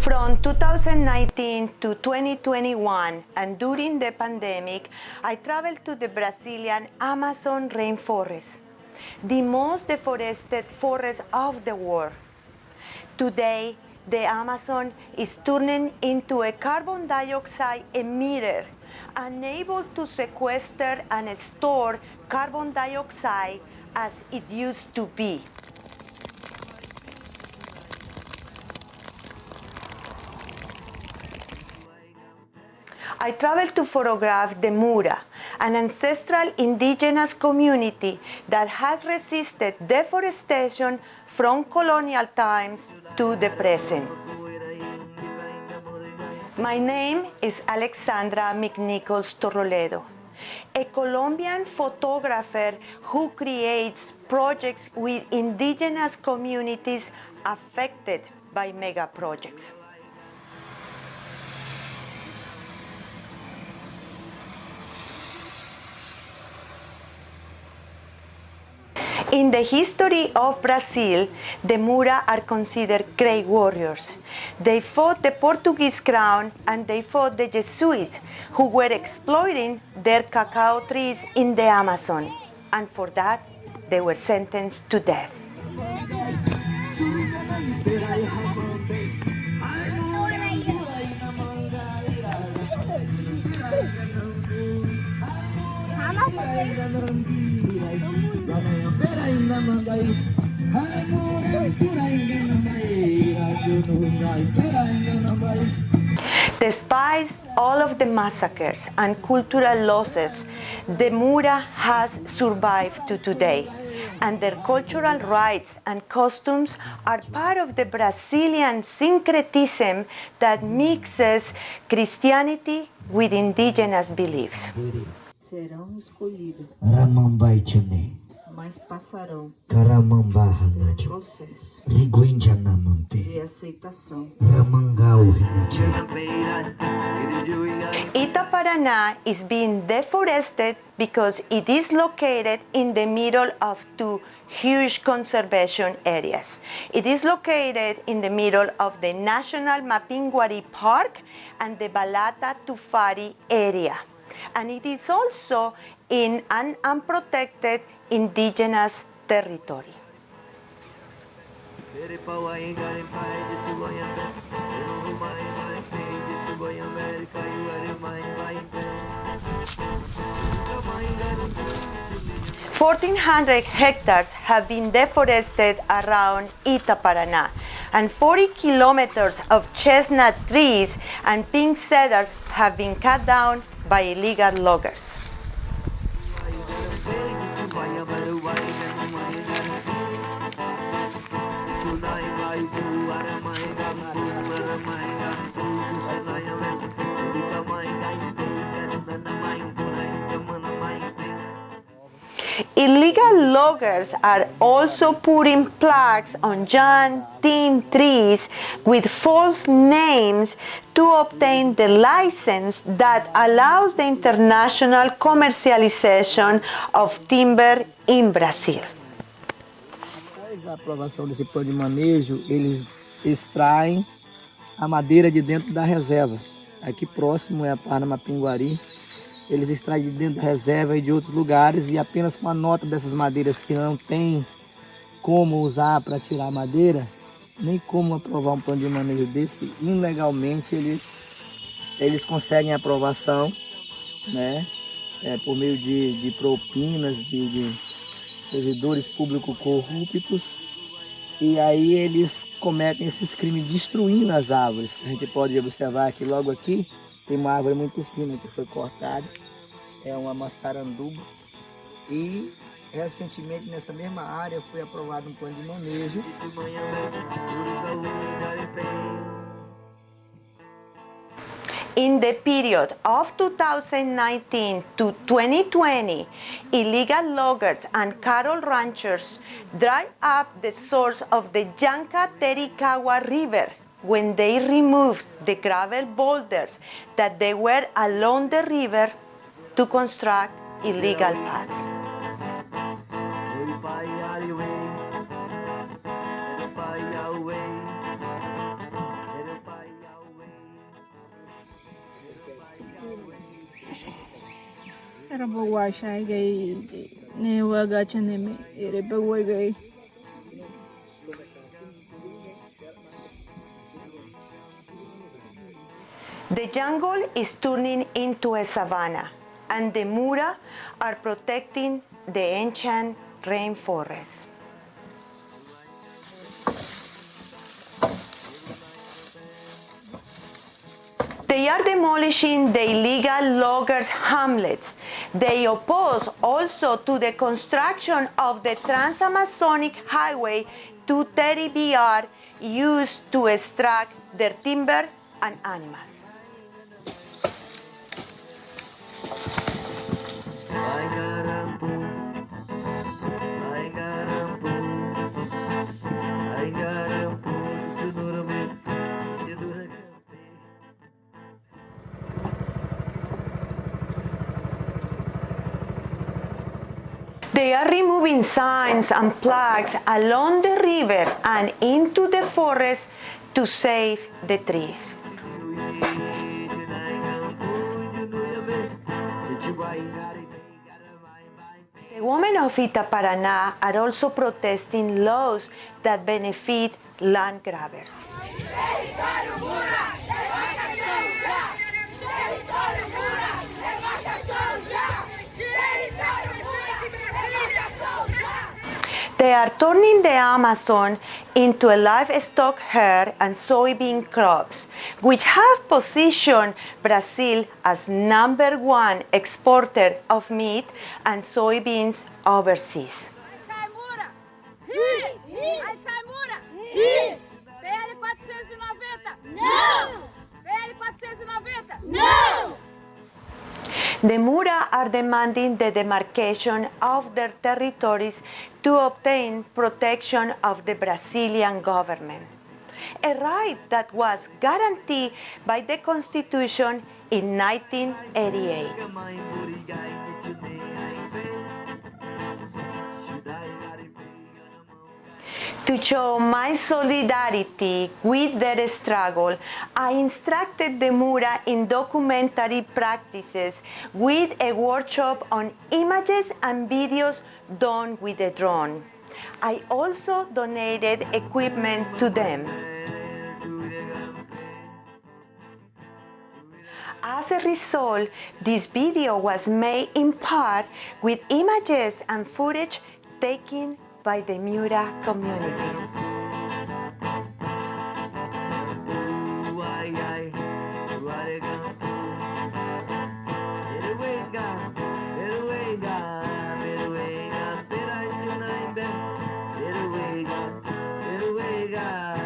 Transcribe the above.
From 2019 to 2021, and during the pandemic, I traveled to the Brazilian Amazon rainforest, the most deforested forest of the world. Today, the Amazon is turning into a carbon dioxide emitter, unable to sequester and store carbon dioxide as it used to be. I traveled to photograph the Mura, an ancestral indigenous community that has resisted deforestation from colonial times to the present. My name is Alexandra McNichols-Torroledo, a Colombian photographer who creates projects with indigenous communities affected by mega projects. In the history of Brazil, the Mura are considered great warriors. They fought the Portuguese crown and they fought the Jesuits who were exploiting their cacao trees in the Amazon. And for that, they were sentenced to death. Despite all of the massacres and cultural losses, the Mura has survived to today, and their cultural rites and costumes are part of the Brazilian syncretism that mixes Christianity with indigenous beliefs. Serão escolhidos, mas passarão pelo processo de aceitação. Itaparana is being deforested because it is located in the middle of two huge conservation areas. It is located in the middle of the National Mapinguari Park and the Balata Tufari area. And it is also in an unprotected indigenous territory. "1,400 hectares have been deforested around Itaparana, and 40 kilometers of chestnut trees and pink cedars have been cut down by illegal loggers." Illegal loggers are also putting plaques on young teen trees with false names to obtain the license that allows the international commercialization of timber in Brazil. Após a aprovação desse plano de manejo, eles extraem a madeira de dentro da reserva. Aqui próximo é a Parna Mapinguari. Eles extraem de dentro da reserva e de outros lugares, e apenas com a nota dessas madeiras que não tem como usar para tirar a madeira, nem como aprovar um plano de manejo desse, ilegalmente eles conseguem aprovação, né? Por meio de propinas, de servidores públicos corruptos, e aí eles cometem esses crimes destruindo as árvores. A gente pode observar que logo aqui tem uma árvore muito fina que foi cortada, é uma maçaranduba, e recentemente nessa mesma área foi aprovado um plano de manejo. In the period of 2019 to 2020, illegal loggers and cattle ranchers dried up the source of the Janca-Tericagua River when they removed the gravel boulders that they were along the river to construct illegal paths. Era bawa shai gai ne waga chane me ere bawa gai. The jungle is turning into a savanna, and the Mura are protecting the ancient rainforest. They are demolishing the illegal loggers' hamlets. They oppose also to the construction of the Trans-Amazonic Highway 230BR used to extract their timber and animals. They are removing signs and plaques along the river and into the forest to save the trees. The women of Itaparaná are also protesting laws that benefit land grabbers. They are turning the Amazon into a livestock herd and soybean crops, which have positioned Brazil as #1 exporter of meat and soybeans overseas. PL 490! Não! PL 490! Não! The Mura are demanding the demarcation of their territories to obtain protection of the Brazilian government, a right that was guaranteed by the Constitution in 1988. To show my solidarity with their struggle, I instructed the Mura in documentary practices with a workshop on images and videos done with a drone. I also donated equipment to them. As a result, this video was made in part with images and footage taken by the Mura community. Little way, God.